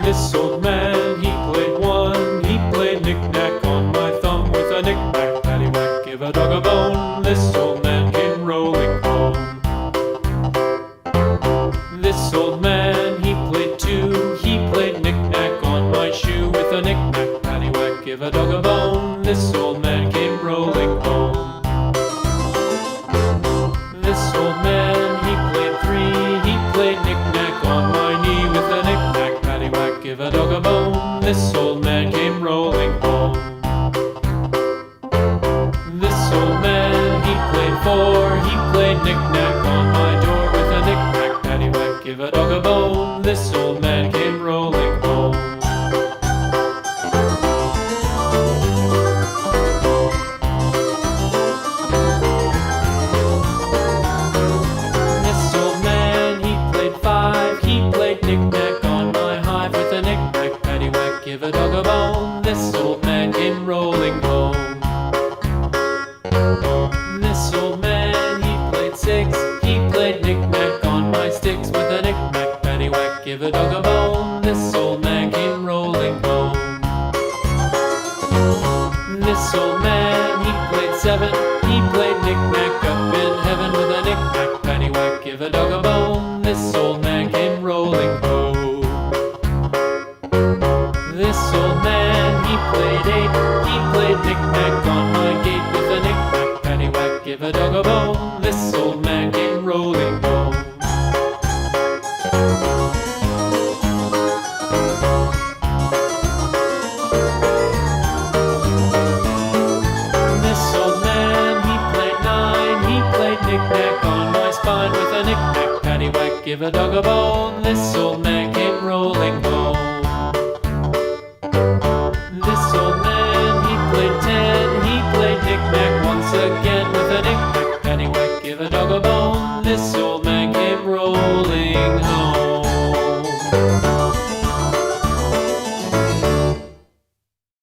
This old man, he played one. He played knick-knack on my thumb with a knick-knack, paddywhack, give a dog a bone. This old man came rolling home. This old man, he played two. He played knick-knack on my shoe with a knick-knack, paddywhack, give a dog a bone. This old man came rolling home. This old man, he played three. He played knick-knack on my knee with a knick-knack, paddywhack, give a dog a bone. This old man came rolling home. This old man, he played four. He played knick-knack on my door with a knick-knack, paddywhack, give a dog a bone. This old man came rolling home. This old man, he played five. He played knick-knack on my hive with a knick-knack, paddywhack, give a dog a bone. This old man came rolling home. This old man, he played six. He played knick-knack on my sticks with a knick-knack, paddywhack, give a dog a bone. This old man came rolling home. This old man, he played seven. He played knick-knack up in heaven with a knick-knack, paddywhack, give a dog a bone. This old man came rolling home. This old man, he played eight. He played knick-knack on my gate with a knick-knack, paddywhack, give a dog a bone. This old man came rolling home. This old man, he played nine. He played knick-knack on my spine with a knick-knack, paddywhack, give a dog a bone. This old man came rolling home. This old man, he played ten. He played knick-knack once again with a knick-knack, paddywhack, give a dog a bone. This old man came rolling home.